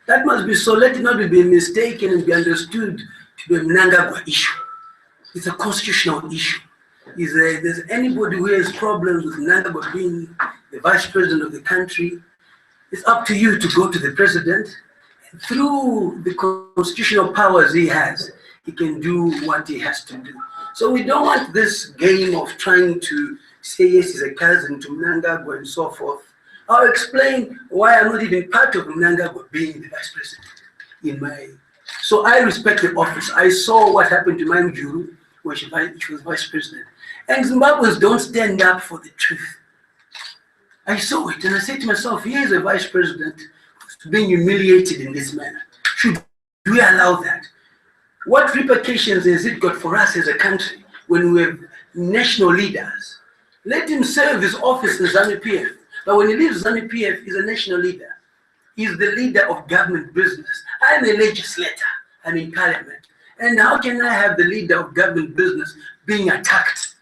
That must be so. Let it not be mistaken and be understood to be a Mnangagwa issue. It's a constitutional issue. If there's anybody who has problems with Mnangagwa being the vice president of the country, it's up to you to go to the president. Through the constitutional powers he has, he can do what he has to do. So we don't want this game of trying to say yes, he's a cousin to Mnangagwa and so forth. I'll explain why I'm not even part of Mnangagwa being the vice president. So I respect the office. I saw what happened to Manjuru when she was vice president. And Zimbabweans don't stand up for the truth. I saw it and I said to myself, here's a vice president being humiliated in this manner. Should we allow that? What repercussions has it got for us as a country when we have national leaders? Let him serve his office in ZANU-PF. But when he leaves ZANU-PF, he's a national leader. He's the leader of government business. I'm a legislator. I'm in parliament. And how can I have the leader of government business being attacked?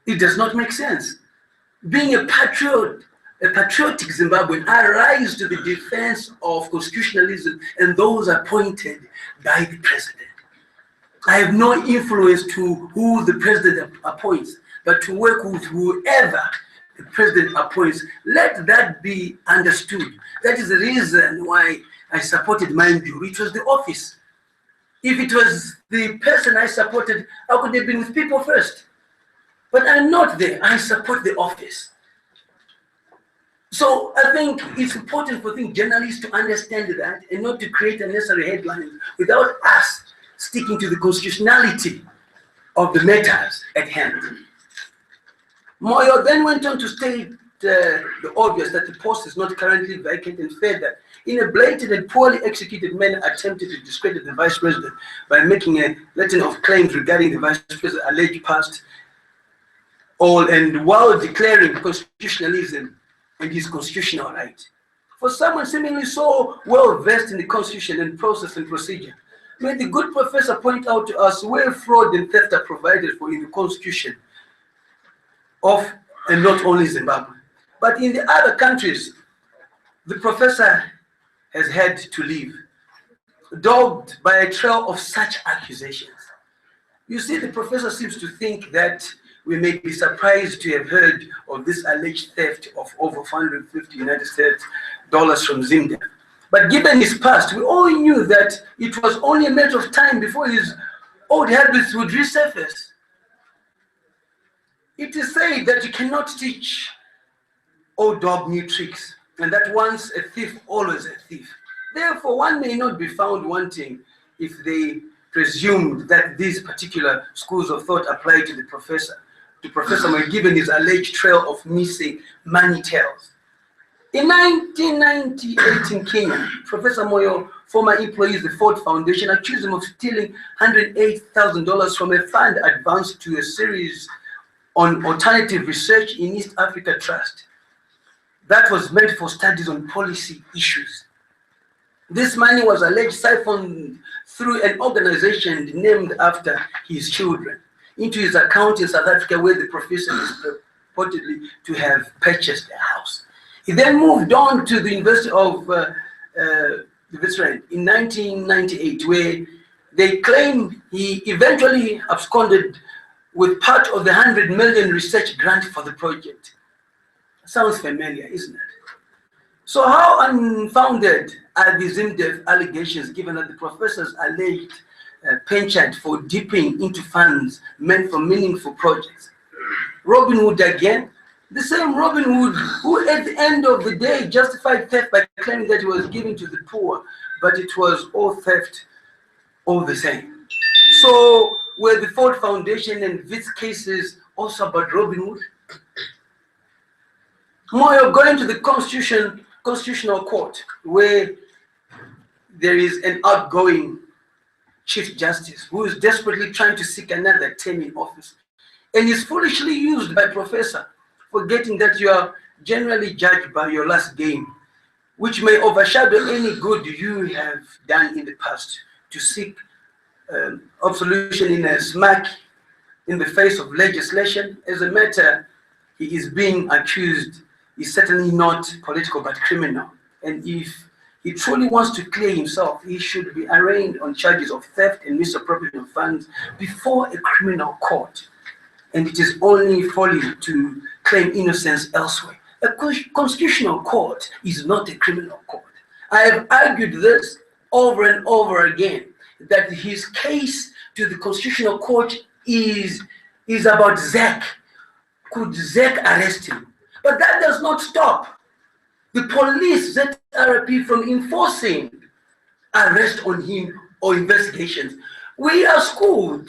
It does not make sense. Being a patriotic Zimbabwean, I rise to the defense of constitutionalism and those appointed by the president. I have no influence to who the president appoints, but to work with whoever the president appoints. Let that be understood. That is the reason why I supported Manjuru. It was the office. If it was the person I supported, I could have been with people first. But I'm not there. I support the office. So I think it's important for journalists to understand that and not to create unnecessary headlines without us sticking to the constitutionality of the matters at hand. Moyo then went on to state the obvious, that the post is not currently vacant, and further, in a blatant and poorly executed manner, attempted to discredit the vice president by making a litany of claims regarding the vice president's alleged past, all and while declaring constitutionalism and his constitutional right. For someone seemingly so well versed in the constitution and process and procedure, may the good professor point out to us where fraud and theft are provided for in the constitution of, and not only Zimbabwe, but in the other countries. The professor has had to leave, dogged by a trail of such accusations. You see, the professor seems to think that we may be surprised to have heard of this alleged theft of over $450 United States from Zimdev. But given his past, we all knew that it was only a matter of time before his old habits would resurface. It is said that you cannot teach old dog new tricks, and that once a thief, always a thief. Therefore, one may not be found wanting if they presumed that these particular schools of thought apply to the professor. To Professor Moyo, given his alleged trail of missing money tails. In 1998 in Kenya, Professor Moyo, former employee of the Ford Foundation, accused him of stealing $108,000 from a fund advanced to a series on alternative research in East Africa Trust that was meant for studies on policy issues. This money was alleged siphoned through an organization named after his children into his account in South Africa, where the professor is purportedly to have purchased a house. He then moved on to the University of the Witwatersrand in 1998, where they claim he eventually absconded with part of the 100 million research grant for the project. Sounds familiar, isn't it? So how unfounded are the Zimdev allegations, given that the professor's alleged penchant for dipping into funds meant for meaningful projects? Robin Hood again, the same Robin Hood who at the end of the day justified theft by claiming that he was giving to the poor, but it was all theft all the same. So were the Ford Foundation and Wits cases also about Robin Hood? Moyo going to the Constitutional Court, where there is an outgoing Chief Justice who is desperately trying to seek another term in office, and is foolishly used by Professor, forgetting that you are generally judged by your last game, which may overshadow any good you have done in the past. To seek absolution in a smack in the face of legislation, as a matter he is being accused, is certainly not political but criminal. And if he truly wants to clear himself, he should be arraigned on charges of theft and misappropriation of funds before a criminal court. And it is only folly to claim innocence elsewhere. A constitutional court is not a criminal court. I have argued this over and over again, that his case to the constitutional court is about Zach. Could Zach arrest him? But that does not stop the police, ZRP, from enforcing arrest on him or investigations. We are schooled,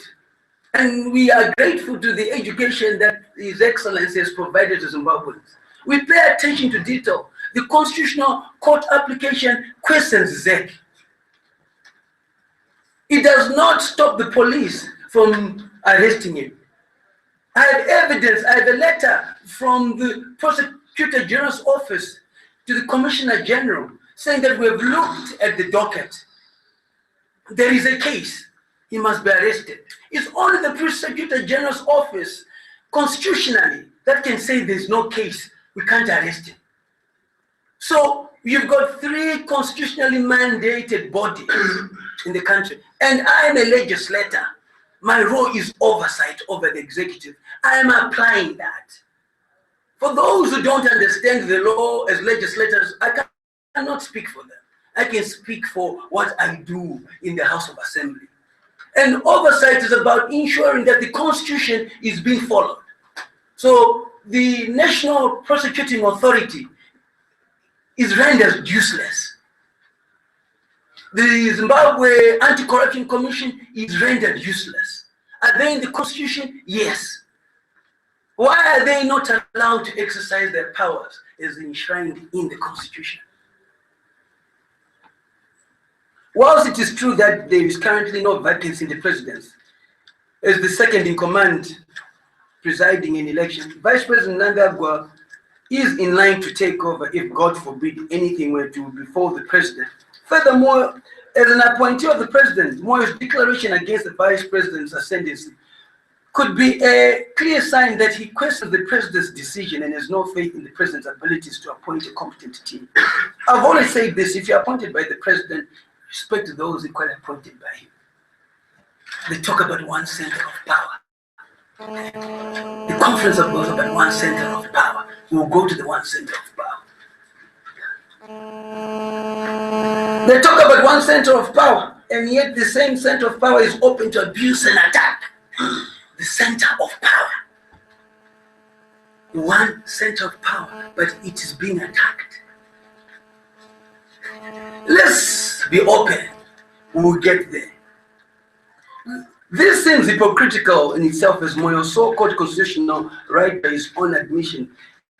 and we are grateful to the education that His Excellency has provided to Zimbabweans. We pay attention to detail. The constitutional court application questions Zach. It does not stop the police from arresting him. I have evidence, I have a letter from the Prosecutor General's office to the Commissioner General saying that we have looked at the docket. There is a case, he must be arrested. It's only the Prosecutor General's office constitutionally that can say there's no case, we can't arrest him. So you've got 3 constitutionally mandated bodies in the country, and I am a legislator. My role is oversight over the executive. I am applying that. For those who don't understand the law as legislators, I cannot speak for them. I can speak for what I do in the House of Assembly. And oversight is about ensuring that the Constitution is being followed. So the National Prosecuting Authority is rendered useless. The Zimbabwe Anti-Corruption Commission is rendered useless. Are they in the Constitution? Yes. Why are they not allowed to exercise their powers as enshrined in the Constitution? Whilst it is true that there is currently no vacancy in the presidency, as the second in command presiding an election, Vice President Mnangagwa is in line to take over if, God forbid, anything were to befall the president. Furthermore, as an appointee of the president, Moyo's declaration against the vice president's ascendancy could be a clear sign that he questions the president's decision and has no faith in the president's abilities to appoint a competent team. I've always said this: if you're appointed by the president, respect to those equally appointed by him. They talk about one center of power. The conference of goes about one center of power. We will go to the one center of power. They talk about one center of power, and yet the same center of power is open to abuse and attack. The center of power. One center of power, but it is being attacked. Let's be open. We will get there. This seems hypocritical in itself, as Moyo's so-called constitutional right, by his own admission,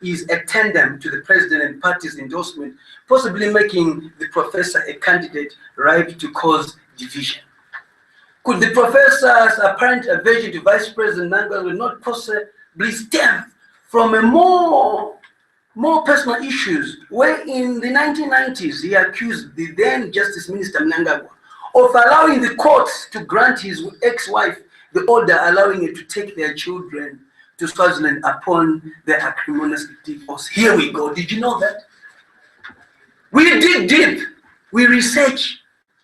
is a tandem to the president and party's endorsement, possibly making the professor a candidate ripe to cause division. Could the professor's apparent aversion to Vice President Mnangagwa not possibly stem from a more personal issues, where in the 1990s he accused the then Justice Minister Mnangagwa of allowing the courts to grant his ex-wife the order allowing her to take their children to Swaziland upon their acrimonious divorce. Here we go. Did you know that? We dig deep. We research.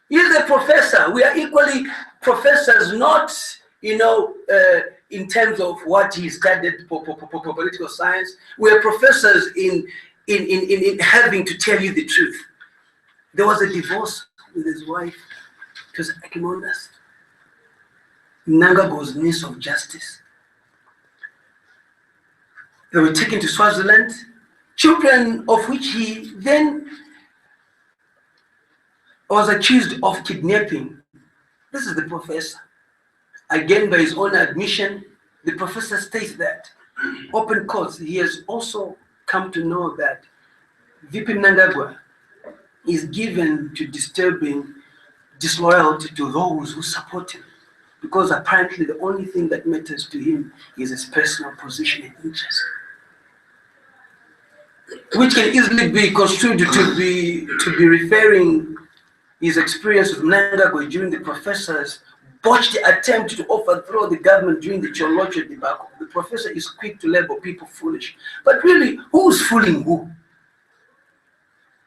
He's a professor. We are equally professors, not, in terms of what he studied for political science. We are professors in having to tell you the truth. There was a divorce with his wife. It was acrimonious. Mnangagwa was Minister of Justice. They were taken to Swaziland, children of which he then was accused of kidnapping. This is the professor. Again, by his own admission, the professor states that, open courts, he has also come to know that VP Mnangagwa is given to disturbing disloyalty to those who support him, because apparently the only thing that matters to him is his personal position and interest, which can easily be construed to be referring his experience with Mnangagwa during the professor's botched attempt to overthrow the government during the Cholocho debacle. The professor is quick to label people foolish, but really, who's fooling who?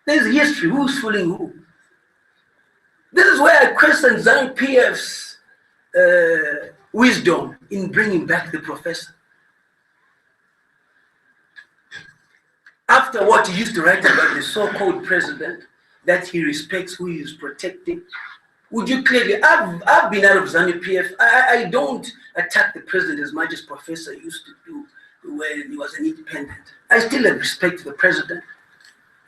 There's history. Who's fooling who? This is where I question ZANU-PF's wisdom in bringing back the professor. After what he used to write about the so-called president, that he respects who he is protecting, would you clearly, I've been out of ZANU-PF. I don't attack the president as much as Professor used to do when he was an independent. I still have respect for the president.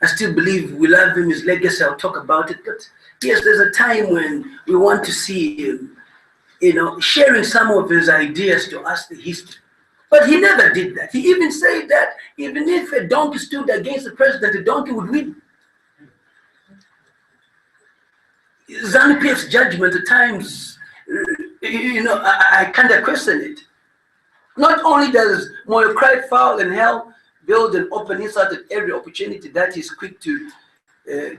I still believe we love him, his legacy, I'll talk about it. But yes, there's a time when we want to see him, sharing some of his ideas to us, the history. But he never did that. He even said that even if a donkey stood against the president, a donkey would win. ZANU-PF's judgment at times, I kind of question it. Not only does Moyo cry foul and hell build an open insult at every opportunity that is quick to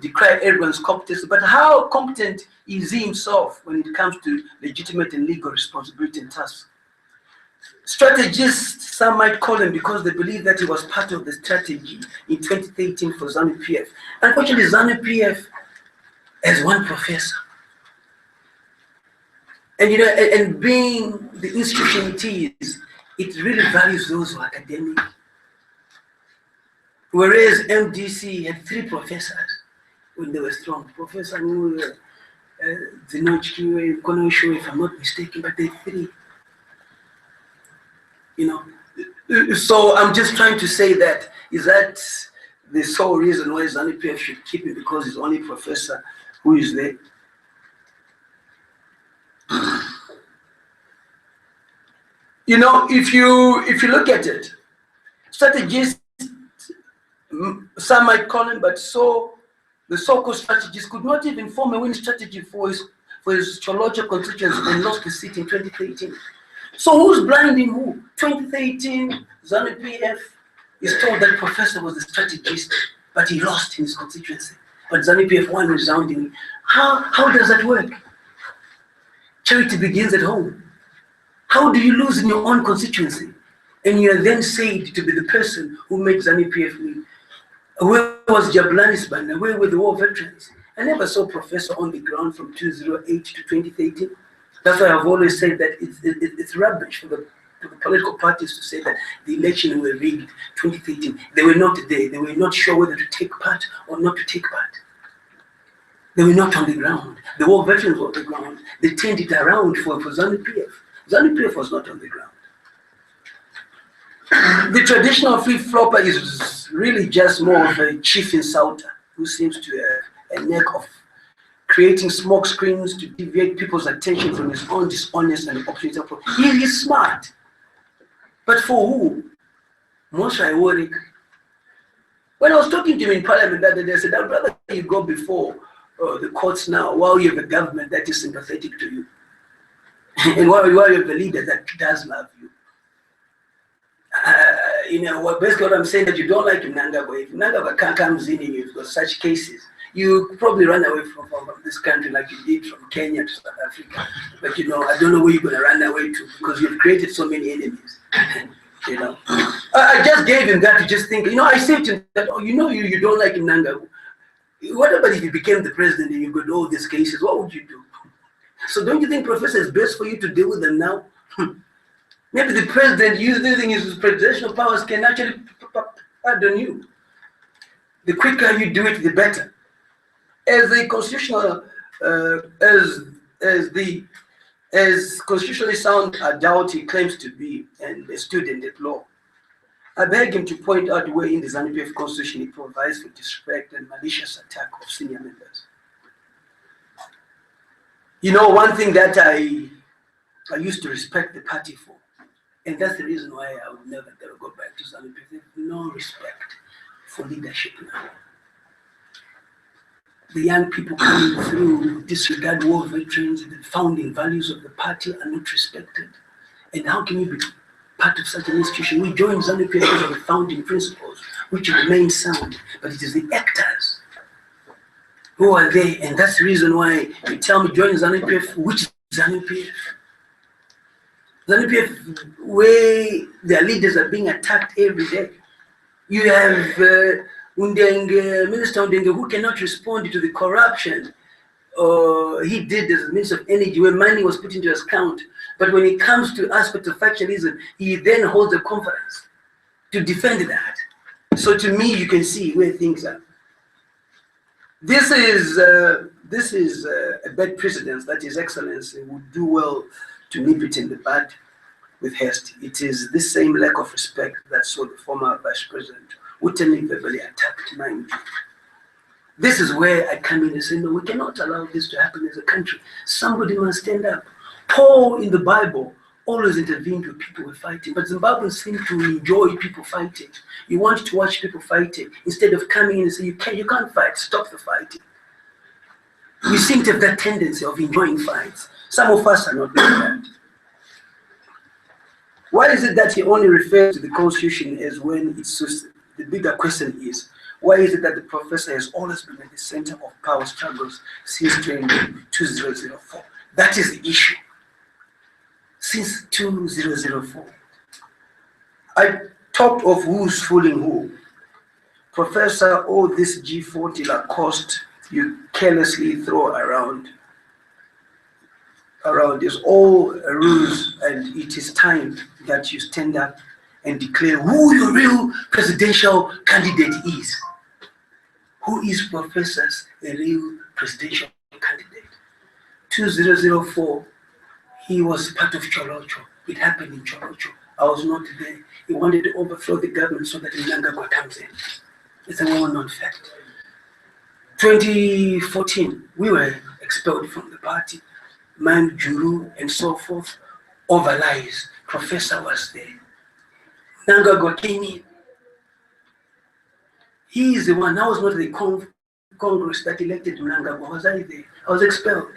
decry everyone's competence, but how competent is he himself when it comes to legitimate and legal responsibility and tasks? Strategists, some might call him, because they believe that he was part of the strategy in 2013 for ZANU-PF. Unfortunately, ZANU-PF has one professor. And and being the institution it is, it really values those who are academic. Whereas MDC had 3 professors when they were strong. Professor Zinochkiwe, Konosho, if I'm not mistaken, but they're 3. So I'm just trying to say that, is that the sole reason why ZANU-PF should keep him, because he's only professor who is there? If you look at it, strategists, some might call him, but the so-called strategists could not even form a winning strategy for his Cholocha constituency and lost the seat in 2013. So who's blinding who? 2013, ZANU-PF is told that professor was the strategist, but he lost in his constituency. But ZANU-PF won resoundingly. How does that work? Charity begins at home. How do you lose in your own constituency and you are then said to be the person who made ZANU-PF win? Where was Jabulani's banner? Where were the war veterans? I never saw professor on the ground from 2008 to 2013. That's why I've always said that it's rubbish for the political parties to say that the election were rigged 2013. They were not there. They were not sure whether to take part or not to take part. They were not on the ground. The war veterans were on the ground. They turned it around for ZANU-PF. ZANU-PF was not on the ground. The traditional flip-flopper is really just more of a chief insulter who seems to have a knack of creating smoke screens to deviate people's attention from his own dishonest and opportunity. He is smart. But for who? Most ironic. When I was talking to him in Parliament that day, I said, I'd rather you go before the courts now while you have a government that is sympathetic to you. And while you have a leader that does love you. Basically what I'm saying that you don't like Mnangagwa. If Mnangagwa comes in and you've got such cases, you probably run away from this country like you did from Kenya to South Africa. But I don't know where you're going to run away to, because you've created so many enemies. I just gave him that to just think, I said to him that, you don't like Mnangagwa. What about if you became the president and you got all these cases? What would you do? So don't you think, Professor, it's best for you to deal with them now? Maybe the president using his presidential powers can actually pardon you. The quicker you do it, the better. As the constitutional, as constitutionally sound adult he claims to be, and a student at law, I beg him to point out where in the ZANU-PF constitution it provides for disrespect and malicious attack of senior members. One thing that I used to respect the party for, and that's the reason why I would never go back to ZANU-PF. They have no respect for leadership now. The young people coming through disregard war veterans, the founding values of the party are not respected. And how can you be part of such an institution? We joined ZANU-PF because of the founding principles, which remain sound, but it is the actors who are there, and that's the reason why you tell me join ZANU-PF. Which ZANU-PF? ZANU-PF, where their leaders are being attacked every day. You have Minister Undenge, who cannot respond to the corruption he did as a means of energy where money was put into his account. But when it comes to aspect of factionalism, he then holds a conference to defend that. So to me, you can see where things are. This is a bad precedent that His Excellency would do well to nip it in the bud with haste. It is this same lack of respect that saw the former Vice President Uteni verbally attacked mind. This is where I come in and say, no, we cannot allow this to happen as a country. Somebody must stand up. Paul in the Bible always intervened when people were fighting, but Zimbabweans seem to enjoy people fighting. You want to watch people fighting instead of coming in and say, you can't fight, stop the fighting. We seem to have that tendency of enjoying fights. Some of us are not like that. Why is it that he only refers to the Constitution as when it suits? The bigger question is, why is it that the professor has always been at the center of power struggles since 2004? That is the issue. Since 2004. I talked of who's fooling who. Professor, all this G40 Lacoste you carelessly throw around is all a ruse, and it is time that you stand up and declare who your real presidential candidate is. Who is Professor's real presidential candidate? 2004, he was part of Cholocho. It happened in Cholocho. I was not there. He wanted to overthrow the government so that Mnangagwa comes in. It's a well-known fact. 2014, we were expelled from the party. Man, Juru, and so forth, over lies. Professor was there. Mnangagwa came in. He is the one. I was not the Congress that elected Mnangagwa. Was I there? I was expelled.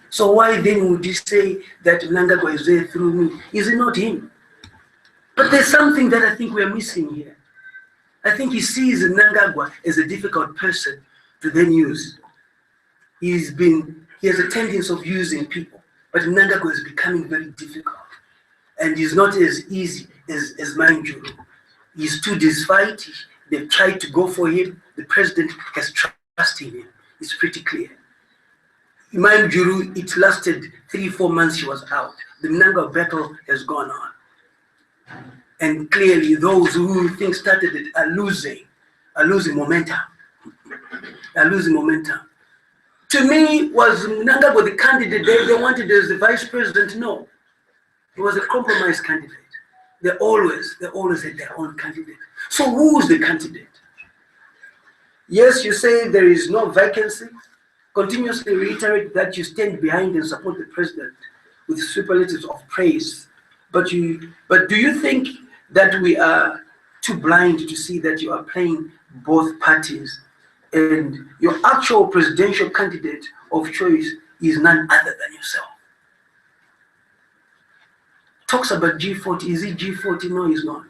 So why then would you say that Mnangagwa is there through me? Is it not him? But there's something that I think we're missing here. I think he sees Mnangagwa as a difficult person to then use. He has a tendency of using people, but Mnangagwa is becoming very difficult. And he's not as easy as Manjuru. He stood his fight. They've tried to go for him. The president has trusted him. It's pretty clear. Manjuru, it lasted 3-4 months. She was out. The Mnangagwa battle has gone on. And clearly, those who think started it are losing momentum. Are losing momentum. To me, was Mnangagwa the candidate they wanted as the vice president? No. He was a compromise candidate. They always had their own candidate. So who's the candidate? Yes, you say there is no vacancy. Continuously reiterate that you stand behind and support the president with superlatives of praise. But do you think that we are too blind to see that you are playing both parties and your actual presidential candidate of choice is none other than yourself? Talks about G40. Is it G40? No, he's not.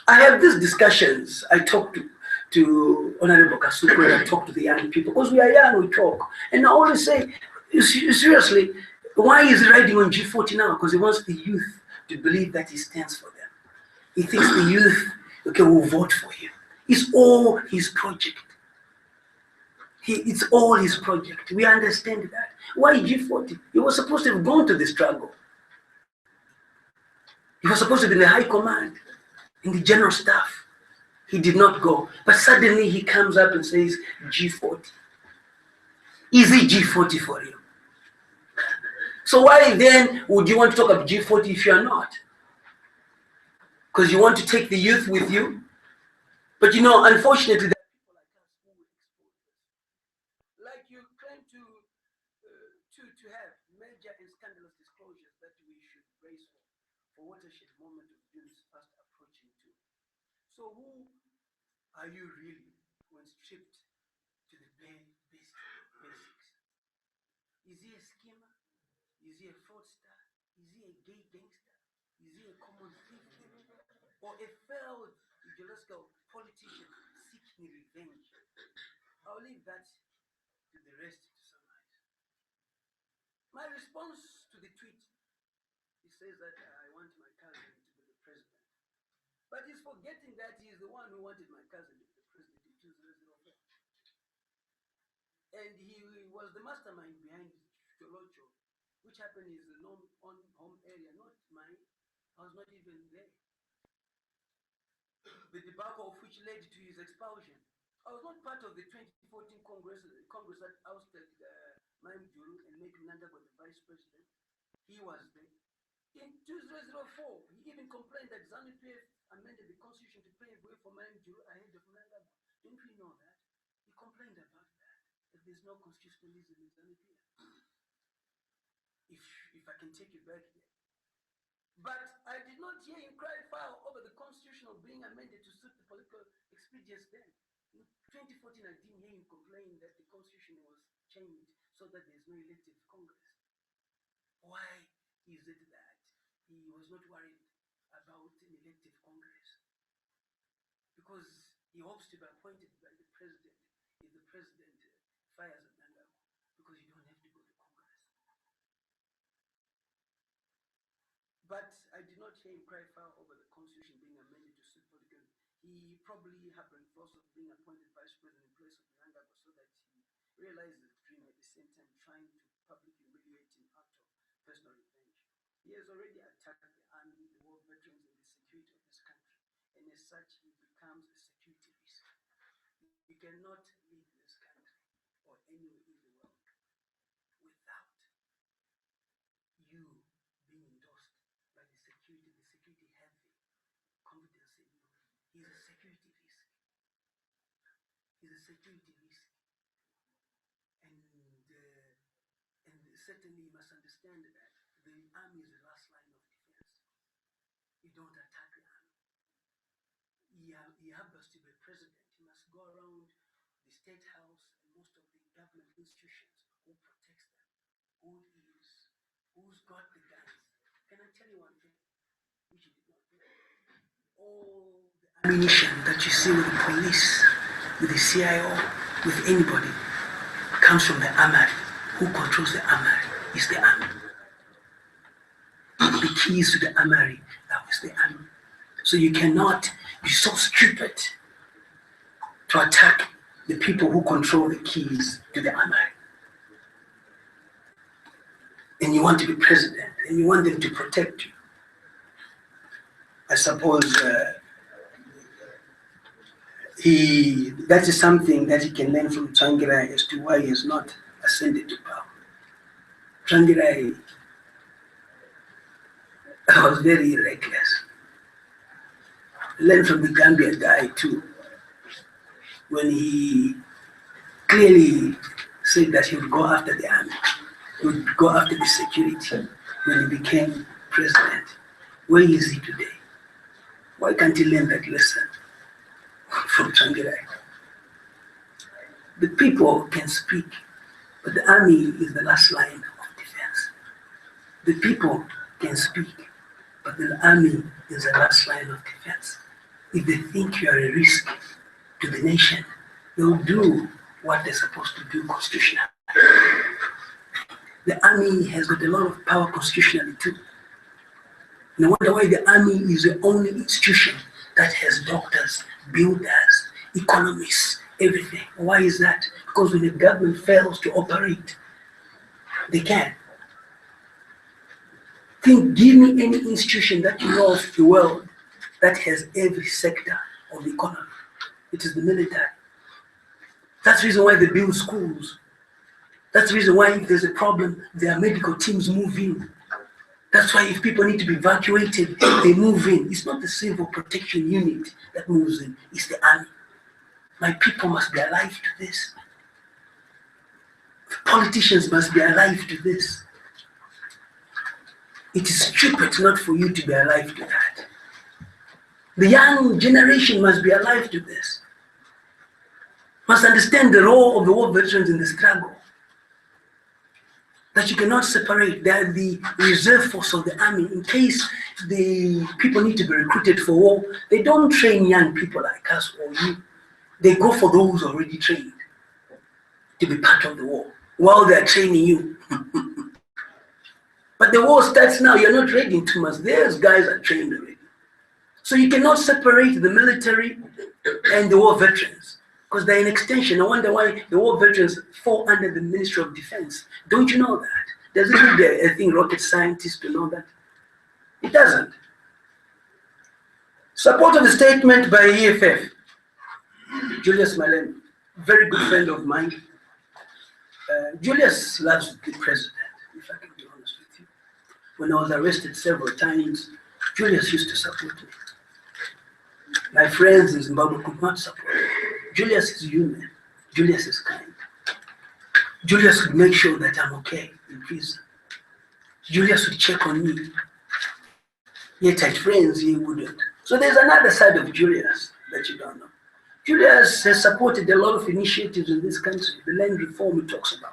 I have these discussions. I talk to Honorable Kasuku, I talk to the young people, because we are young, we talk. And I always say, seriously, why is he riding on G40 now? Because he wants the youth to believe that he stands for them. He thinks the youth, will vote for him. It's all his project. It's all his project. We understand that. Why G40? He was supposed to have gone to the struggle. He was supposed to be in the high command, in the general staff. He did not go. But suddenly he comes up and says G40. Is it G40 for you? So why then would you want to talk about G40 if you are not? Because you want to take the youth with you? But unfortunately, there are people like us who will expose this. Like you claim to have major and scandalous disclosures that we should brace for watershed moment of June's fast approaching too. So who are you really when stripped to the bare basics? Is he a schemer? Is he a fraudster? Is he a gay gangster? Is he a common thief? Or a failed ideological politician seeking revenge? I'll leave that to the rest to summarize. My response to the tweet, he says that I want my cousin to be the president. But he's forgetting that he is the one who wanted my cousin to be the president in 2004. And he was the mastermind behind Cholocho, which happened in his own home area, not mine. I was not even there. The debacle of which led to his expulsion. I was not part of the 2014 Congress that ousted Maim Juru and made Mnangagwa the vice president. He was there. In 2004, he even complained that ZANU-PF amended the constitution to pave way for Maim Juru ahead of Mnangagwa. Don't we know that? He complained about that there's no constitutionalism in ZANU-PF. If I can take you back there. But I did not hear him cry foul over the constitution being amended to suit the political expedience then. In 2014, I didn't hear him complain that the constitution was changed so that there's no elective Congress. Why is it that he was not worried about an elective Congress? Because he hopes to be appointed by the president if the president fires Mnangagwa, because you don't have to go to Congress. But I did not hear him cry foul over the constitution being amended to suit political. He probably happened also being appointed vice president in place of Mnangagwa so that he realized the dream at the same time trying to publicly humiliate him out of personal revenge. He has already attacked the army, the war veterans, and the security of this country. And as such, he becomes a security risk. You cannot lead this country or anywhere in the world without you being endorsed by the security having confidence in you. He's a security risk. He's a security risk. And certainly you must understand that the army is the last line of defense. You don't attack the army. He happens to be a president. He must go around the state house and most of the government institutions who protects them. Who's got the guns? Can I tell you one thing? Which you did not do. All the ammunition that you see with the police, with the CIO, with anybody, comes from the armory. Who controls the armory is the army. The keys to the armory, that was the army. So you cannot be so stupid to attack the people who control the keys to the armory. And you want to be president, and you want them to protect you. I suppose that is something that he can learn from Tsvangirai as to why he has not ascended to power. Tsvangirai was very reckless. Learn from the Gambia guy too, when he clearly said that he would go after the army, he would go after the security when he became president. Where is he today? Why can't he learn that lesson from Tsvangirai? The people can speak, but the army is the last line of defense. The people can speak, but the army is the last line of defense. If they think you are a risk to the nation, they will do what they're supposed to do constitutionally. The army has got a lot of power constitutionally too. No wonder why the army is the only institution that has doctors, builders, economists, everything. Why is that? Because when the government fails to operate, they can. Give me any institution that you know of the world that has every sector of the economy. It is the military. That's the reason why they build schools. That's the reason why if there's a problem, their medical teams move in. That's why if people need to be evacuated, they move in. It's not the civil protection unit that moves in, it's the army. My people must be alive to this. Politicians must be alive to this. It is stupid not for you to be alive to that. The young generation must be alive to this. Must understand the role of the war veterans in the struggle. That you cannot separate. They are the reserve force of the army. In case the people need to be recruited for war, they don't train young people like us or you. They go for those already trained to be part of the war while they are training you. But the war starts now. You're not ready in 2 months. Those guys are trained already. So you cannot separate the military and the war veterans. because they're an extension. I wonder why the war veterans fall under the Ministry of Defense. Don't you know that? Does it need a thing rocket scientist to know that? It doesn't. Support of the statement by EFF. Julius Malema, very good friend of mine. Julius loves the president, if I can be honest with you. When I was arrested several times, Julius used to support me. My friends in Zimbabwe could not support me. Julius is human. Julius is kind. Julius would make sure that I'm okay in prison. Julius would check on me. Yet at friends, he wouldn't. So there's another side of Julius that you don't know. Julius has supported a lot of initiatives in this country. The land reform he talks about.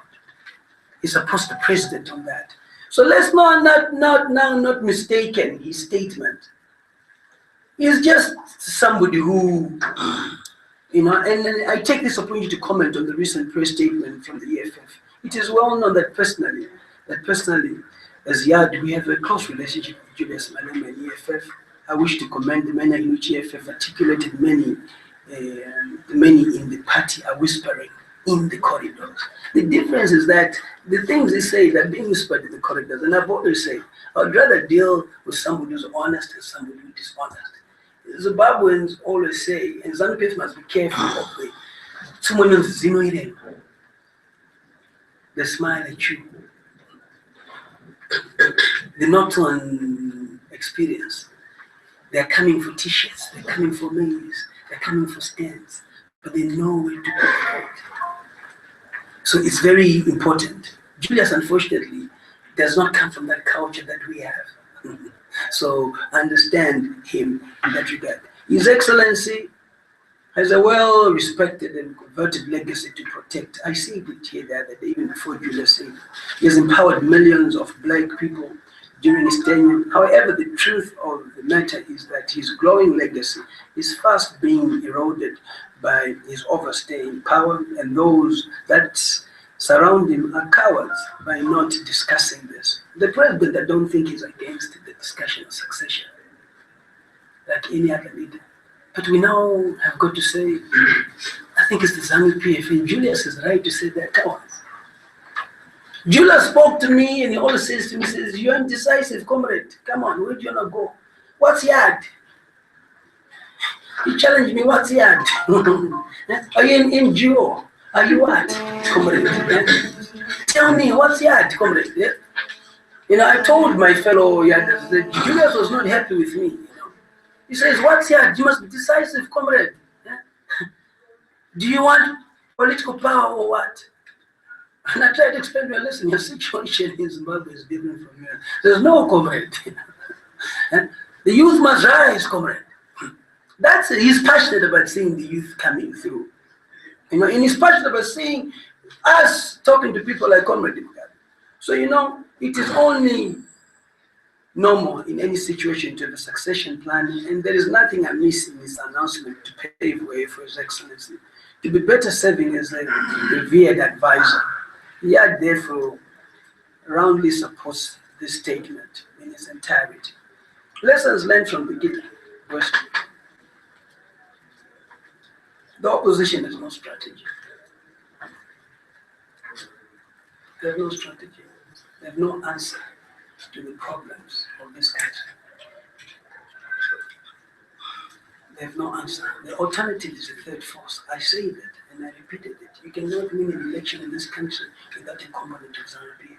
He supports the president on that. So let's not mistaken his statement. He's just somebody who, and I take this opportunity to comment on the recent press statement from the EFF. It is well known that personally, as YAD, we have a close relationship with Julius Malema and EFF. I wish to commend the manner in which EFF articulated many in the party are whispering in the corridors. The difference is that the things they say that being whispered in the corridors, and I've always said, I'd rather deal with somebody who's honest than somebody who's dishonest. Zimbabweans always say, and ZANU-PF must be careful of the someone else, they smile at you. They're not on experience. They're coming for t-shirts, they're coming for mails, they're coming for stands, but they know where to go. So it's very important. Julius, unfortunately, does not come from that culture that we have. So understand him in that regard. His Excellency has a well-respected and converted legacy to protect. I see it here the other day, even before Julius said. He has empowered millions of black people during his tenure. However, the truth of the matter is that his growing legacy is fast being eroded by his overstay in power, and those that surround him are cowards by not discussing this. The president, I don't think, is against the discussion of succession, like any other leader. But we now have got to say, I think it's the ZANU-PF, and Julius is right to say they're cowards. Julius spoke to me and he always says to me, you're indecisive, comrade. Come on, where do you want to go? What's YAD? He challenged me, what's YAD? Are you an NGO? Are you what, comrade? Tell me, what's YAD, comrade? You know, I told my fellow YADers that Julius was not happy with me. He says, what's YAD? You must be decisive, comrade. Do you want political power or what? And I tried to explain to him, listen, your situation in Zimbabwe is different from yours. There's no comrade. The youth must rise, comrade. He's passionate about seeing the youth coming through. You know, and he's passionate about seeing us talking to people like Comrade Bikita. So, you know, it is only normal in any situation to have a succession plan, and there is nothing amiss in this announcement to pave way for His Excellency to be better serving as a revered advisor. YAD therefore roundly supports this statement in its entirety. Lessons learned from Bikita. The opposition has no strategy. They have no strategy. They have no answer to the problems of this country. They have no answer. The alternative is a third force. I say that and I repeated it. You cannot win an election in this country without a component of ZANU-PF.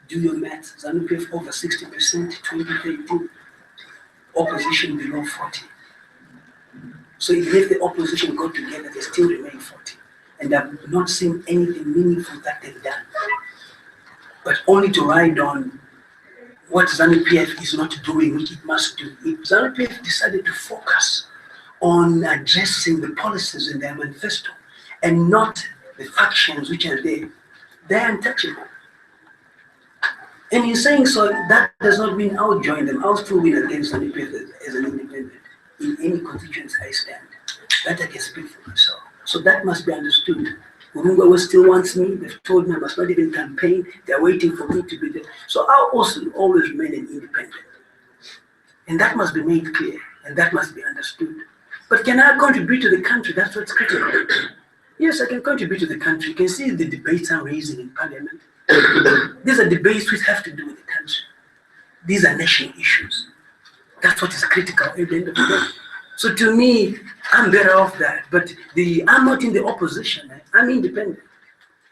Do your maths. ZANU-PF over 60%, 2013. Opposition below 40. So even if the opposition got together, they still remain 40. And I've not seen anything meaningful that they've done. But only to ride on what ZANU-PF is not doing, which it must do. If ZANU-PF decided to focus on addressing the policies in their manifesto and not the factions which are there, they're untouchable. And in saying so, that does not mean I'll join them. I'll still win against ZANU-PF as an independent in any constituency I stand. That I can speak for myself. So that must be understood. Urungwa still wants me. They've told me I must not even campaign. They're waiting for me to be there. So I'll also always remain an independent. And that must be made clear. And that must be understood. But can I contribute to the country? That's what's critical. Yes, I can contribute to the country. You can see the debates I'm raising in Parliament. These are debates which have to do with the country. These are national issues. That's what is critical at the end of the day. So to me, I'm better off that. But I'm not in the opposition. I'm independent.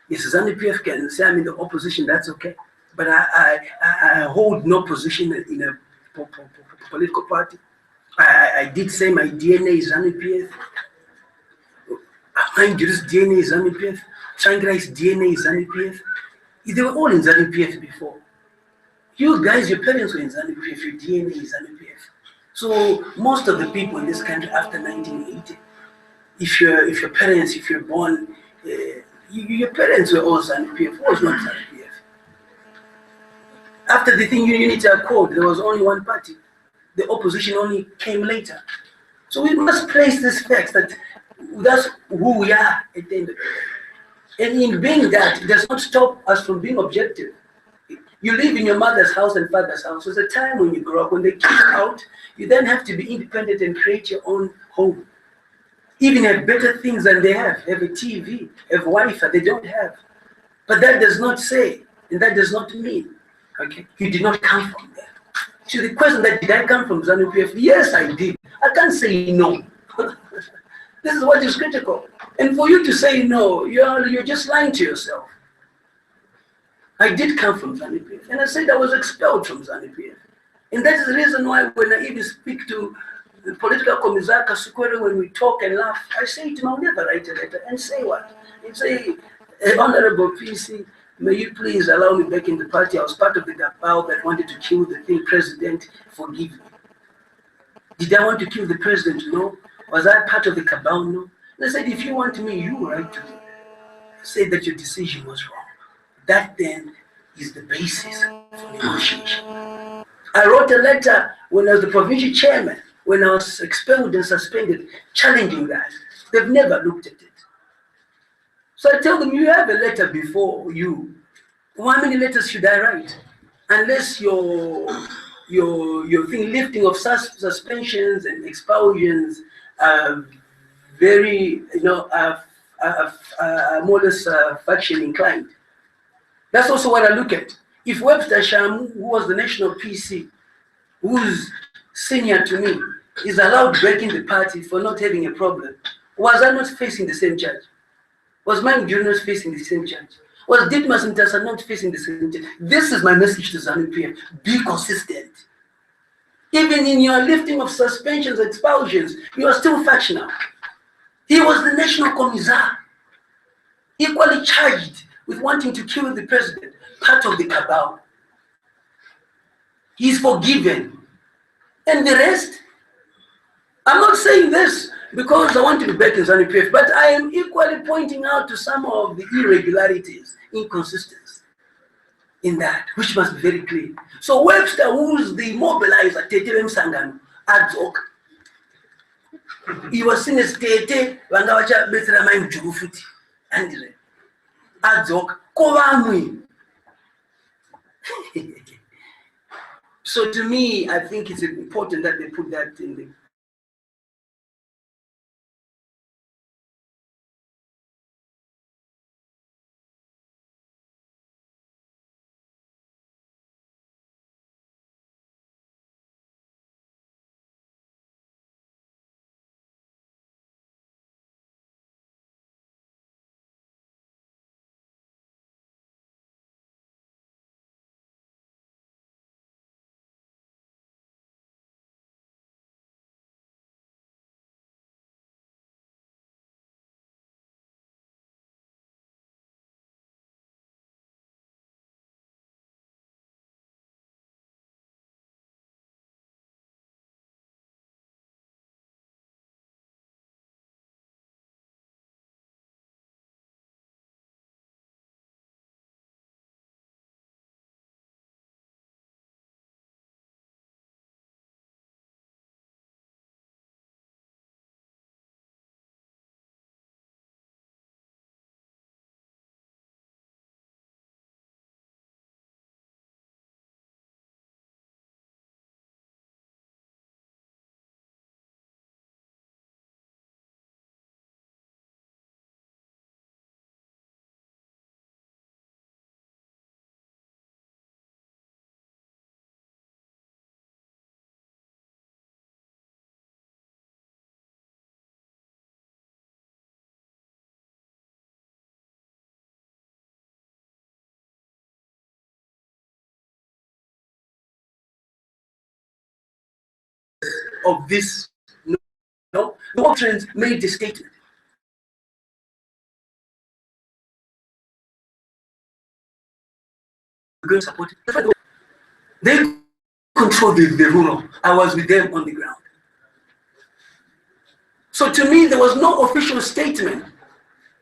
Yes, ZANU-PF can say I'm in the opposition. That's okay. But I hold no position in a political party. I did say my DNA is ZANU-PF. Mind you, this DNA is ZANU-PF. Shangri's DNA is ZANU-PF. They were all in ZANU-PF before. You guys, your parents were in ZANU-PF, your DNA is ZANU-PF. So most of the people in this country after 1980, if you're born, your parents were all ZANU-PF, was not ZANU-PF. After the thing Unity Accord, there was only one party. The opposition only came later. So we must place this fact that that's who we are at the end of the day. And in being that, it does not stop us from being objective. You live in your mother's house and father's house. There's a time when you grow up, when they kick you out, you then have to be independent and create your own home. Even have better things than they have a TV, have Wi-Fi, they don't have. But that does not say, and that does not mean, okay, you did not come from there. So the question that did I come from ZANU-PF? Yes, I did. I can't say no. This is what is critical. And for you to say no, you're just lying to yourself. I did come from ZANU-PF, and I said I was expelled from ZANU-PF. And that is the reason why when I even speak to the political commissar Kasukwere, when we talk and laugh, I say to him, I'll never write a letter. And say what? And say, Honorable PC, may you please allow me back in the party. I was part of the cabal that wanted to kill the thing president. Forgive me. Did I want to kill the president? No. Was I part of the cabal? No. And I said, if you want me, you write to me. Say that your decision was wrong. That then is the basis for negotiation. I wrote a letter when I was the provincial chairman, when I was expelled and suspended, challenging that. They've never looked at it. So I tell them, you have a letter before you. How many letters should I write? Unless your thing lifting of suspensions and expulsions are very, more or less faction inclined. That's also what I look at. If Webster Shamu, who was the national PC, who's senior to me, is allowed back in the party for not having a problem, was I not facing the same charge? Was Mike Jonas facing the same charge? Was Ditmas Ntasa not facing the same charge? This is my message to ZANU-PF. Be consistent. Even in your lifting of suspensions, expulsions, you are still factional. He was the national commissar, equally charged with wanting to kill the president, part of the cabal. He's forgiven. And the rest? I'm not saying this because I want to be back in ZANU-PF, but I am equally pointing out to some of the irregularities, inconsistencies in that, which must be very clear. So Webster, who's the mobilizer, Tete Msangano, Adzok, he was seen as Tete, Wangawacha Betramaim Jugufuti, Andre, Adzok, Kovamui. So to me, I think it's important that they put that in the of this. No, the veterans made a statement. Going to support it. They control the rural. I was with them on the ground. So to me, there was no official statement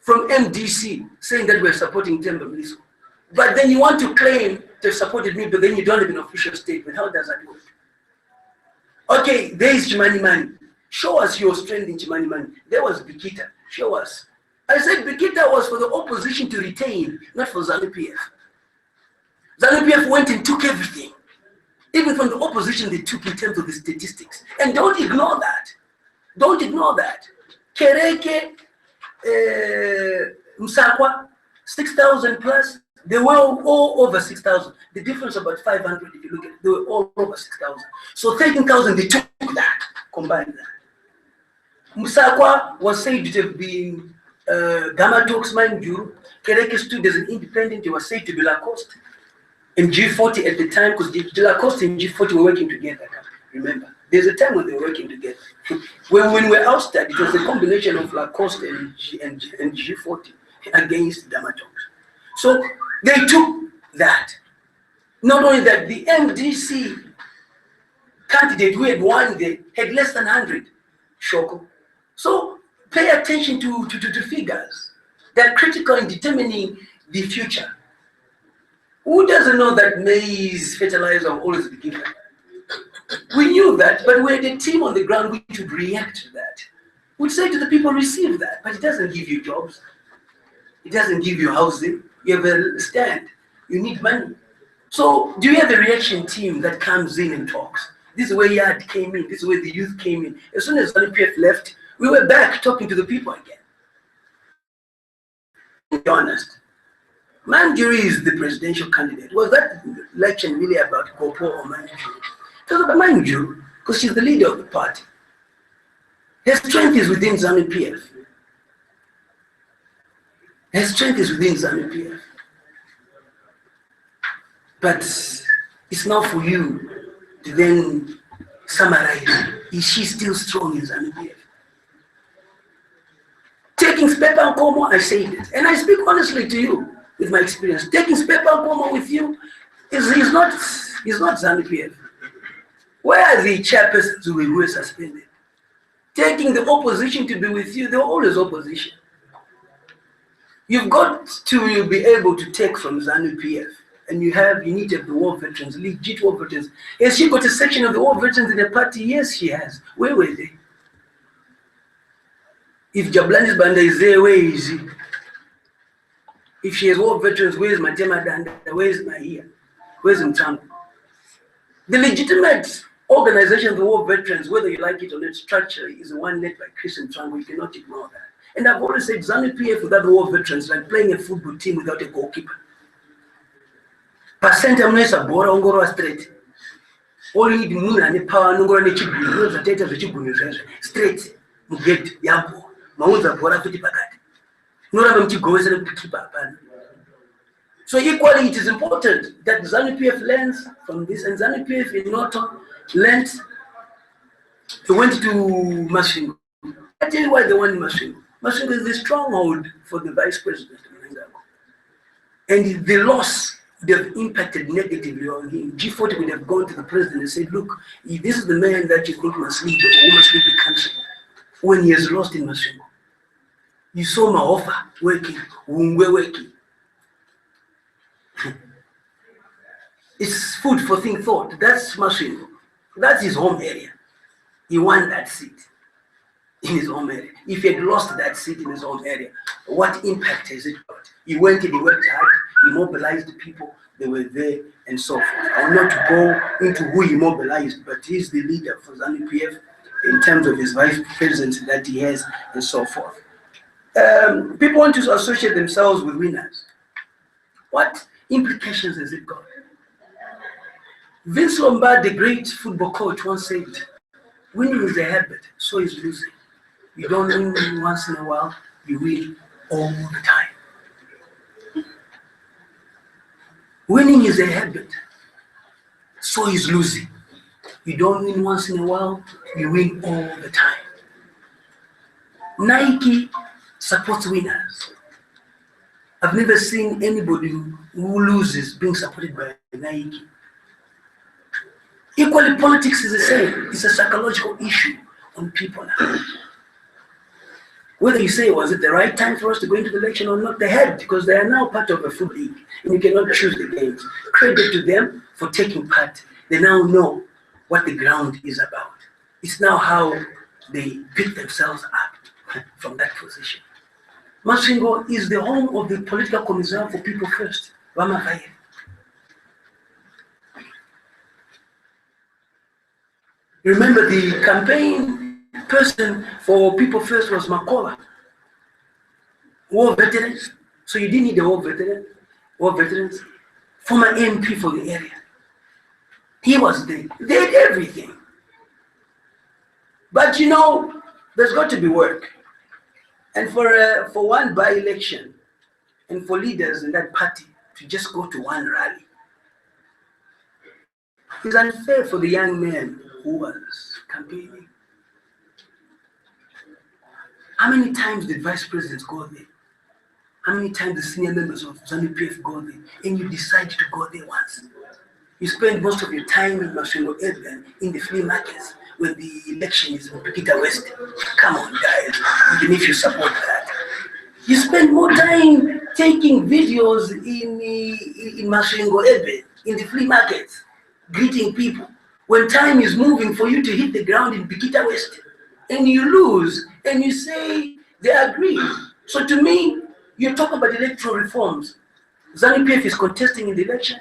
from MDC saying that we're supporting Mliswa. But then you want to claim they supported me, but then you don't have an official statement. How does that work? Okay, there is Chimani Mani. Show us your strength in Chimani Mani. There was Bikita. Show us. I said Bikita was for the opposition to retain, not for ZANU-PF. ZANU-PF went and took everything. Even from the opposition, they took in terms of the statistics. And don't ignore that. Don't ignore that. Kereke, Msakwa, 6,000 plus, they were all over 6,000. The difference about 500 if you look at it, they were all over 6,000. So 13,000, they took that, combined that. Msakwa was said to have been Gamma Talks Mind Juru. Kereke stood as an independent, he was said to be Lacoste. And G40 at the time, because Lacoste and G40 were working together, remember? There's a time when they were working together. when we were outside, it was a combination of Lacoste and G40 against Gamma Talks. So they took that. Not only that, the MDC candidate who had won there had less than 100. Shoko. So pay attention to figures. They're critical in determining the future. Who doesn't know that maize fertilizer will always be given? We knew that, but we had a team on the ground which would react to that. We'd say to the people, receive that, but it doesn't give you jobs. It doesn't give you housing. You have a stand. You need money. So do you have a reaction team that comes in and talks? This is where YAD came in. This is where the youth came in. As soon as ZANU-PF left, we were back talking to the people again. To be honest, Manjuri is the presidential candidate. Was that election really about Kopo or Manjuri? It was about Manjuri, because she's the leader of the party. Her strength is within ZANU-PF. Her strength is within ZANU-PF. But it's not for you to then summarize. Is she still strong in ZANU-PF? Taking Spepa and Como, I say it. And I speak honestly to you with my experience. Taking Spepa and Como with you is not ZANU-PF. Where are the chairpersons who were suspended? Taking the opposition to be with you, they're always opposition. You've got to be able to take from ZANU-PF, and you need to have the war veterans, legit war veterans. Has she got a section of the war veterans in the party? Yes, she has. Where were they? If Jablanis Banda is there, where is he? If she has war veterans, where's Matema Danda? Where's Mahia? Where's Mtango? The legitimate organization of the war veterans, whether you like it or not, structure is the one led by Chris and Mtango. You cannot ignore that. And I've always said ZANU-PF without war veterans, like playing a football team without a goalkeeper. Percent amnesa bora ongoro straight. All you need muna ne power nongoro ne chibuni. Those are data the chibuni straight. Muget yambo. Maunza bora kuti pakati. Nora mchigoweza ne kukipa hapana. So equally, it is important that ZANU-PF learns from this, and ZANU-PF in Noto learned. They went to Mashingo. I tell you why they went to Mashingo. Mashingo is the stronghold for the vice president, and the loss would have impacted negatively on him. G40 would have gone to the president and said, look, this is the man that you think must lead the country when he has lost in Mashingo. You saw my offer working, we're working. It's food for thought. That's Mashingo. That's his home area. He won that seat in his home area. If he had lost that seat in his home area, what impact has it got? He went and he worked hard, he mobilized the people, they were there, and so forth. I will not go into who he mobilized, but he's the leader for ZANU-PF in terms of his vice presidency that he has, and so forth. People want to associate themselves with winners. What implications has it got? Vince Lombardi, the great football coach, once said, winning is a habit, so is losing. You don't win once in a while, you win all the time. Winning is a habit, so is losing. You don't win once in a while, you win all the time. Nike supports winners. I've never seen anybody who loses being supported by Nike. Equally, politics is the same. It's a psychological issue on people now. Whether you say, was it the right time for us to go into the election or not, they had, because they are now part of a food league, and you cannot choose the games. Credit to them for taking part. They now know what the ground is about. It's now how they pick themselves up from that position. Masvingo is the home of the political commissar for People First, Ramavaye. Remember, the campaign person for People First was Makola, war veterans. So you didn't need a war veterans, former MP for the area. He was there. They did everything. But you know, there's got to be work. And for one by-election, and for leaders in that party to just go to one rally, it's unfair for the young man who was campaigning. How many times did vice presidents go there? How many times the senior members of ZANU-PF go there? And you decide to go there once. You spend most of your time in Masvingo area, in the flea markets, when the election is in Bikita West. Come on, guys, even if you support that. You spend more time taking videos in Masvingo area, in the flea markets, greeting people. When time is moving for you to hit the ground in Bikita West, and you lose, and you say they agree. So to me, you talk about electoral reforms. ZANU-PF is contesting in the election.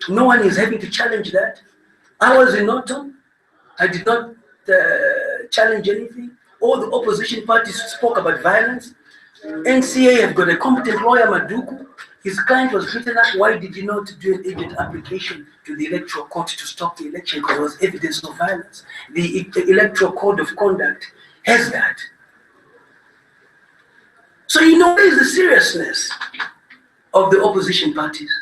No one is having to challenge that. I was in Norton. I did not challenge anything. All the opposition parties spoke about violence. NCA have got a competent lawyer, Maduku. His client was written up. Why did you not do an agent application to the electoral court to stop the election? Because there was evidence of violence. The electoral code of conduct has that. So you know, where is the seriousness of the opposition parties?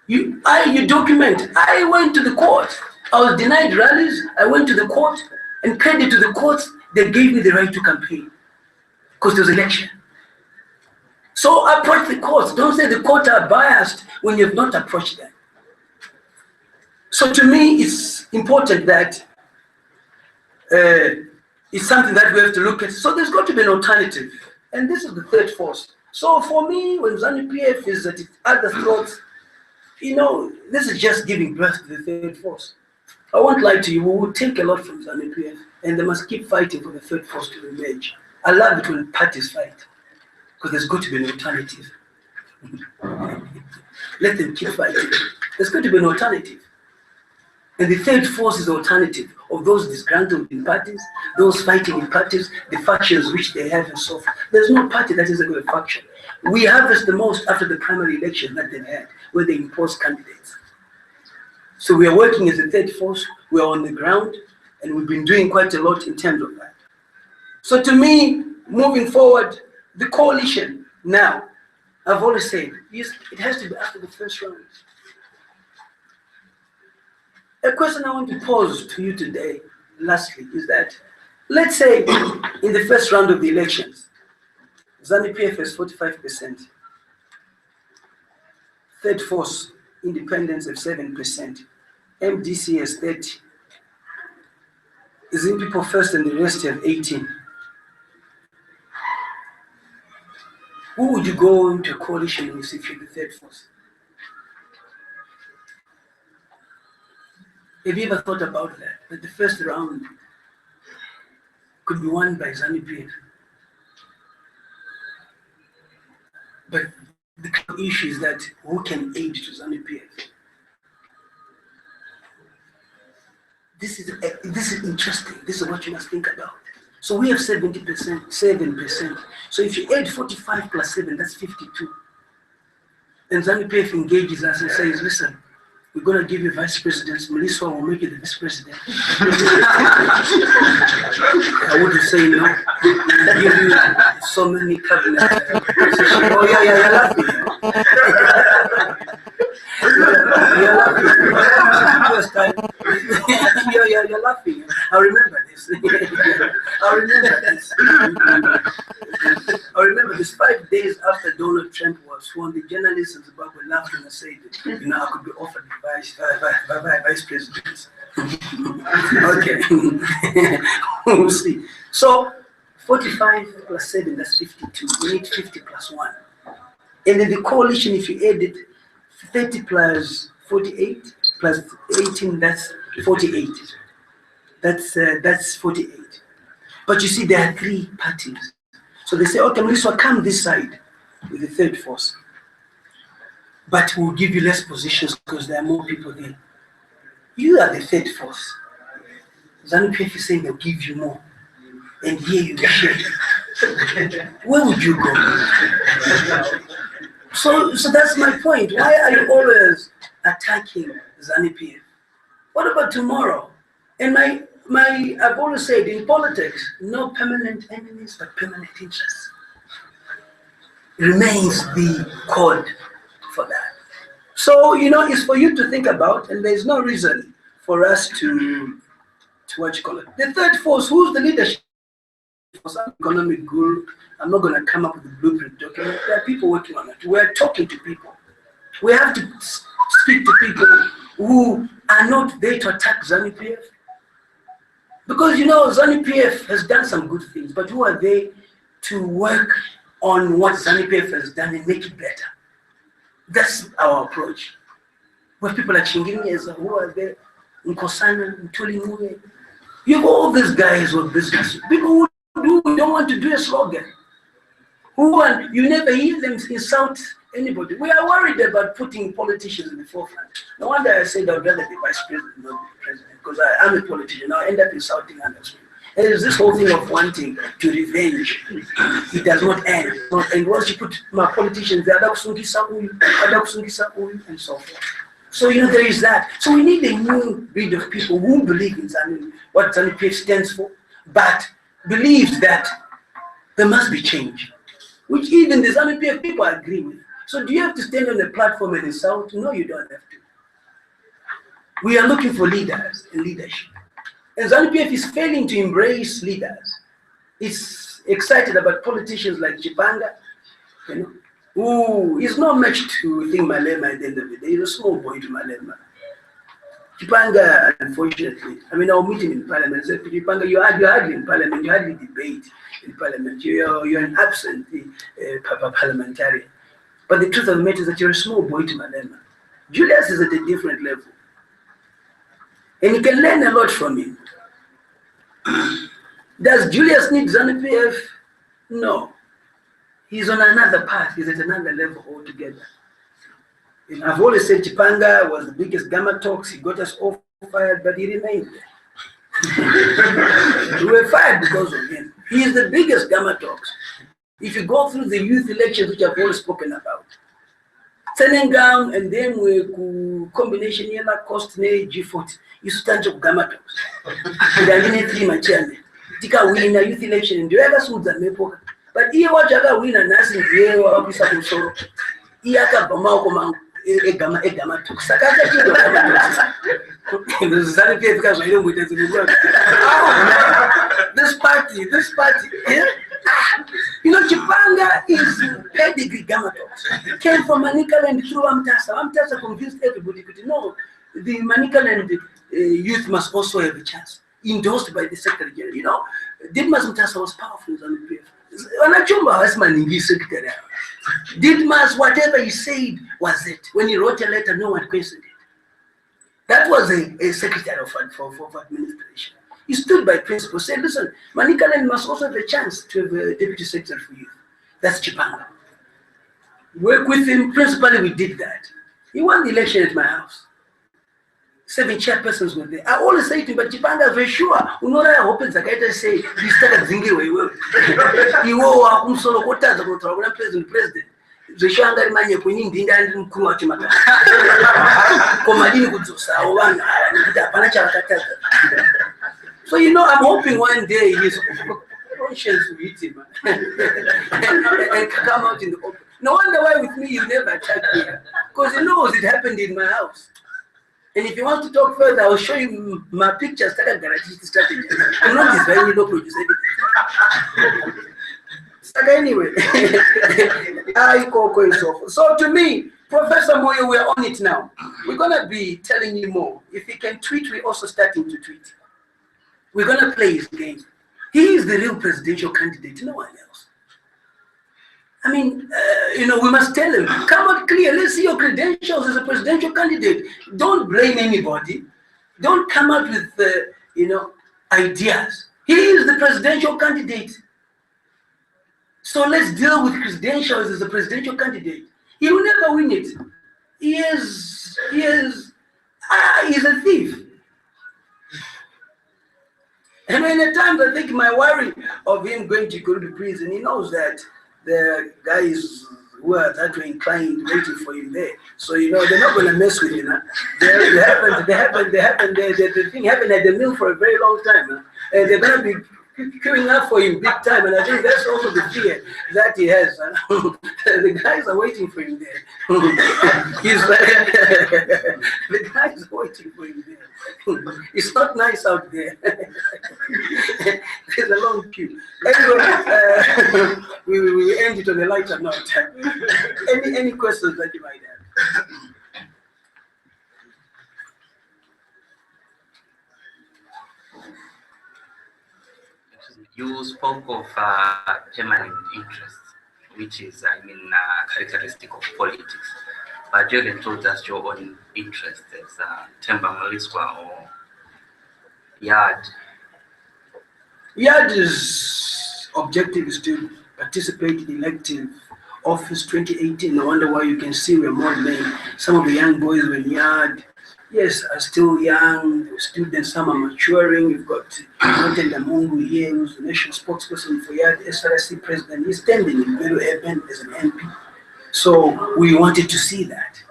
You document. I went to the court. I was denied rallies. I went to the court, and credit to the courts, they gave me the right to campaign because there was election. So approach the courts. Don't say the courts are biased when you have not approached them. So to me, it's important that it's something that we have to look at. So there's got to be an alternative, and this is the third force. So for me, when ZANU-PF is at its other throats, you know, this is just giving birth to the third force. I won't lie to you, we will take a lot from ZANU-PF, and they must keep fighting for the third force to emerge. I love it when parties fight, because there's got to be an alternative. Let them keep fighting. There's got to be an alternative. And the third force is the alternative of those disgruntled in parties, those fighting in parties, the factions which they have and so forth. There's no party that is a good faction. We harvest the most after the primary election that they've had, where they impose candidates. So we are working as a third force, we are on the ground, and we've been doing quite a lot in terms of that. So to me, moving forward, the coalition now, I've always said, it has to be after the first round. A question I want to pose to you today, lastly, is that, let's say in the first round of the elections, ZANU-PF has 45%, third force, independence have 7%, MDC has 30%, ZIN People First and the rest have 18%. Who would you go into a coalition with if you're the third force? Have you ever thought about that? That the first round could be won by ZANU-PF? But the issue is that who can aid to ZANU-PF? This is interesting. This is what you must think about. So we have 70%, 7%. So if you add 45 plus 7, that's 52. And ZANU-PF engages us and says, listen, we're going to give you vice presidents. Mliswa will make you the vice president. I wouldn't say no. We'll give you so many cabinets. Oh, yeah, you're laughing. You're laughing. But it's 5 days after Donald Trump was sworn, the journalists in Zimbabwe laughed and said, I could be offered vice president. Okay. We'll see. So 45 plus 7, that's 52. We need 50 plus 1. And then the coalition, if you add it, 30 plus 48 plus 18, that's 48. That's 48. But you see, there are 3 parties. So they say, okay, Mliswa, come this side with the third force. But we'll give you less positions because there are more people there. You are the third force. ZANU-PF is saying they'll give you more. And here you share. Where would you go? So that's my point. Why are you always attacking ZANU-PF? What about tomorrow? And I've always said in politics, no permanent enemies, but permanent interests. Remains the code for that. So, it's for you to think about, and there's no reason for us to what you call it. The third force, who's the leadership? For some economic guru, I'm not going to come up with a blueprint document. There are people working on it. We're talking to people. We have to speak to people who are not there to attack ZANU-PF. Because, ZANU-PF has done some good things, but who are they to work on what ZANU-PF has done and make it better? That's our approach. Where people like Chinginyeza, who are there, Nkosana, Ntuli Mue. You have all these guys with business. People who don't want to do a slogan. You never hear them insult anybody. We are worried about putting politicians in the forefront. No wonder I said I'd rather be vice president than be president, because I'm a politician. I'll end up insulting others. There is this whole thing of wanting to revenge. It does not end. And once you put my politicians there, and so forth. So, there is that. So we need a new breed of people who believe in ZANU, what ZANU-PF stands for, but believes that there must be change, which even the ZANU-PF people agree with. So do you have to stand on the platform and insult? No, you don't have to. We are looking for leaders and leadership. And ZANU-PF is failing to embrace leaders. It's excited about politicians like Chipanga, who is not match to Malema at the end of the day. He's a small boy to Malema. Chipanga, unfortunately, I'll meet him in parliament. I said, Chipanga, you're hardly in parliament, you hardly debate in parliament. You're an absent parliamentarian. But the truth of the matter is that you're a small boy to Malema. Julius is at a different level. And you can learn a lot from him. Does Julius need ZANU-PF? No. He's on another path. He's at another level altogether. And I've always said Chipanga was the biggest Gamma Talks. He got us all fired, but he remained there. We were fired because of him. He is the biggest Gamma Talks. If you go through the youth elections, which I've always spoken about, Senengam and them were combination yela cost ne G40. You stand up Gamma Talks. Kudangine 3 machane. Tika win a youth election and the other suits and mepoka. But here what Jaga win a nursing year or officer in Soro. Iaka Bamako Egama Talks. Sakata this party, yeah? Chipanga is pedigree Gamma Talks. Came from Manicaland through Amtasa. Amtasa convinced everybody, but the Manicaland youth must also have a chance. Endorsed by the Secretary General. Didmas Mtasa was powerful in ZANU-PF. Anachumba was my secretary. Didmas, whatever he said was it. When he wrote a letter, no one questioned it. That was a secretary of administration. He stood by principle, said, listen, Manicaland must also have a chance to have a deputy secretary for youth. That's Chipanga. Work with him, principally we did that. He won the election at my house. 7 chairpersons were there. I always say to him, but Chipanga is very sure. Unora open Zakaita say, he started thinking way well. He wore a solo quotas about our president. The Shanga Mania Queen Dinda and Kumachimata. Comadini Gutsusa, so I'm hoping one day his conscience will hit him and come out in the open. No wonder why with me you never attacked me, because he knows it happened in my house. And if you want to talk further, I'll show you my pictures. I'm not designing no produce. Anyway, so to me, Professor Moyo, we're on it now. We're going to be telling you more. If he can tweet, we're also starting to tweet. We're going to play his game. He is the real presidential candidate, no one else. I mean, we must tell him, come out clear, let's see your credentials as a presidential candidate. Don't blame anybody. Don't come out with, ideas. He is the presidential candidate. So let's deal with credentials as a presidential candidate. He will never win it. He's a thief. And at times I think my worry of him going to go to prison, he knows that the guys who are that way inclined waiting for him there. So they're not gonna mess with him. Huh? The thing happened at the mill for a very long time. Huh? And they're gonna be queuing up for him big time, and I think that's also the fear that he has. The guys are waiting for him there. He's like, the guys are waiting for him there. It's not nice out there. There's a long queue. Anyway, we end it on a lighter note. Any questions that you might have? You spoke of permanent interest, which is, characteristic of politics. But you haven't told us your own interest as Temba Mliswa or Yard. Yard's objective is to participate in elective office 2018. No wonder why you can see we're modeling. Some of the young boys were in Yard. Yes, are still young students, some are maturing. You've got Martin Damungu here, who's the national spokesperson for Yard, SRC president. He's standing in Meru Urban as an MP. So we wanted to see that.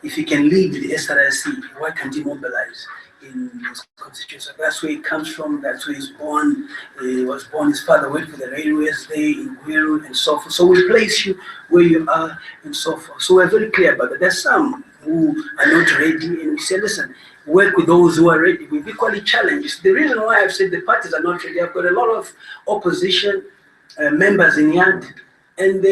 If he can lead the SRC, why can't he mobilize in his constituency? That's where he comes from, that's where he's born. He was born, his father worked for the railways there in Gweru and so forth. So we place you where you are and so forth. So we're very clear about that. There's some who are not ready, and we say, listen, work with those who are ready. We've equally challenged. The reason why I've said the parties are not ready, I've got a lot of opposition members in Yard, and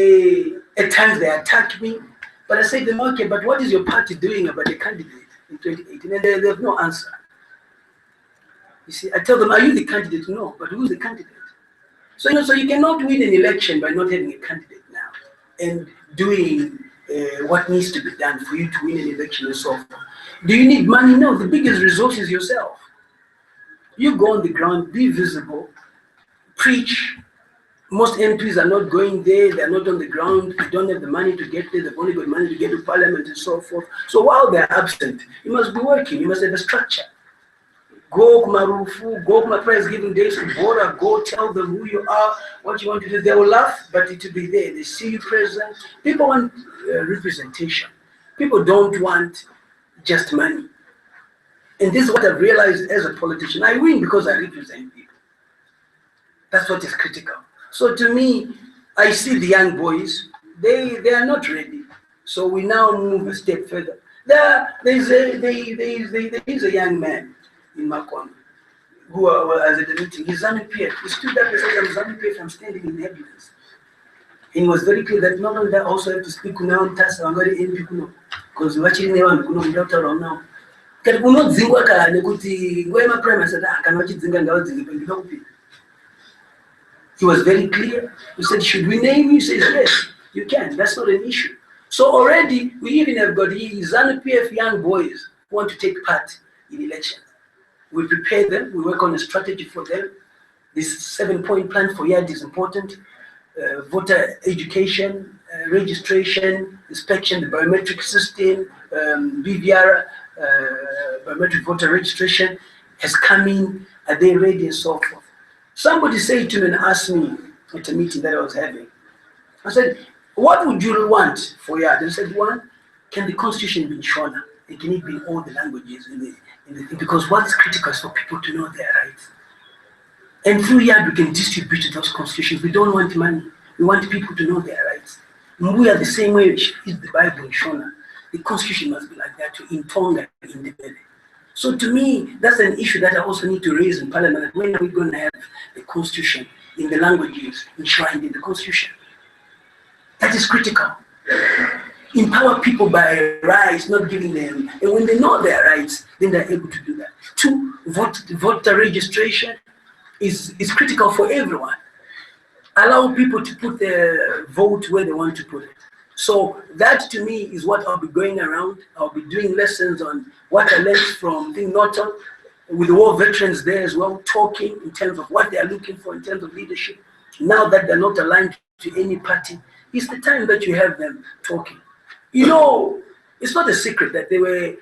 at times they attack me, but I say to them, okay, but what is your party doing about the candidate in 2018? And they have no answer. You see, I tell them, are you the candidate? No, but who's the candidate? So, so you cannot win an election by not having a candidate now and doing what needs to be done for you to win an election and so forth. Do you need money? No, the biggest resource is yourself. You go on the ground, be visible, preach. Most MPs are not going there, they're not on the ground, they don't have the money to get there, they've only got money to get to parliament and so forth. So while they're absent, you must be working, you must have a structure. Go Kumarufu, go Kuma Prize Giving Days to Bora, go tell them who you are, what you want to do. They will laugh, but it will be there. They see you present. People want representation. People don't want just money. And this is what I've realized as a politician. I win because I represent people. That's what is critical. So to me, I see the young boys, they are not ready. So we now move a step further. There is a young man in Makwan who was at the meeting. He's ZANU-PF. He stood up and said, I'm ZANU-PF, I'm standing in evidence. And it was very clear that not only that, also have to speak now and test I'm very MP because watching anyone without around now. Can we not zingwa ka nekuti ngoema prime said can watch zinga ngawo zinga. He was very clear. He said, should we name you? He says, yes, you can. That's not an issue. So already, we even have got ZANU-PF young boys who want to take part in elections. We prepare them. We work on a strategy for them. This 7-point plan for Yard is important. Voter education, registration, inspection, the biometric system, BVR, biometric voter registration has come in. Are they ready and so forth? Somebody said to me and asked me at a meeting that I was having, I said, what would you want for Yard? And I said, one, can the constitution be in Shona? And can it be in all the languages in the thing? Because what's critical is for people to know their rights. And through Yard, we can distribute those constitutions. We don't want money. We want people to know their rights. And we are the same way is the Bible in Shona. The constitution must be like that in Tonga, in the belly. So to me, that's an issue that I also need to raise in Parliament. When are we going to have the constitution in the languages enshrined in the constitution? That is critical. Empower people by rights, not giving them. And when they know their rights, then they're able to do that. 2, voter registration is critical for everyone. Allow people to put their vote where they want to put it. So that to me is what I'll be going around. I'll be doing lessons on what I learned from Norton, with the war veterans there as well, talking in terms of what they are looking for in terms of leadership. Now that they're not aligned to any party, it's the time that you have them talking. You know, it's not a secret that they were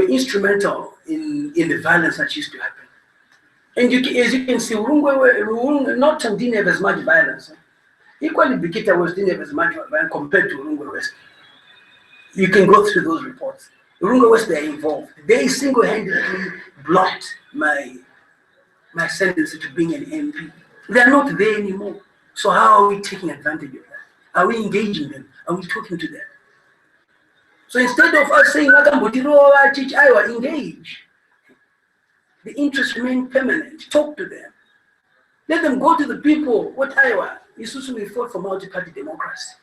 instrumental in the violence that used to happen. And as you can see, Norton didn't have as much violence. Equally, Bikita didn't have as much violence compared to Urungwe West. You can go through those reports. Urungwe West, they're involved. They single-handedly blocked my ascendancy to being an MP. They're not there anymore. So how are we taking advantage of that? Are we engaging them? Are we talking to them? So instead of us saying, engage. The interests remain permanent. Talk to them. Let them go to the people. What Iowa? Isusu, we fought for multi-party democracy.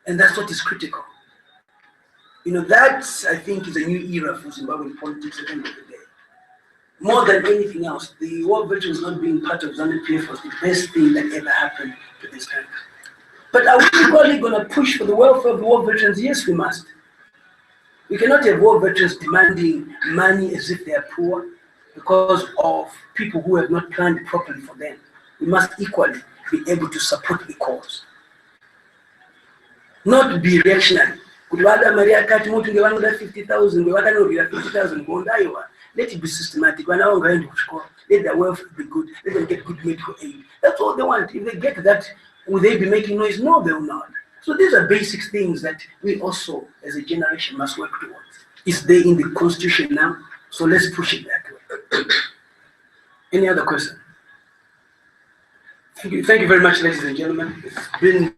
And that's what is critical. You know, that I think is a new era for Zimbabwean politics at the end of the day. More than anything else, the war veterans not being part of ZANU-PF was the best thing that ever happened to this country. But are we really going to push for the welfare of the war veterans? Yes, we must. We cannot have war veterans demanding money as if they are poor because of people who have not planned properly for them. We must equally be able to support the cause. Not be reactionary. Let it be systematic. When I'm going to school, let their wealth be good. Let them get good medical aid. That's all they want. If they get that, will they be making noise? No, they will not. So these are basic things that we also, as a generation, must work towards. It's there in the Constitution now, so let's push it that way. Any other question? Thank you very much, ladies and gentlemen. It's been.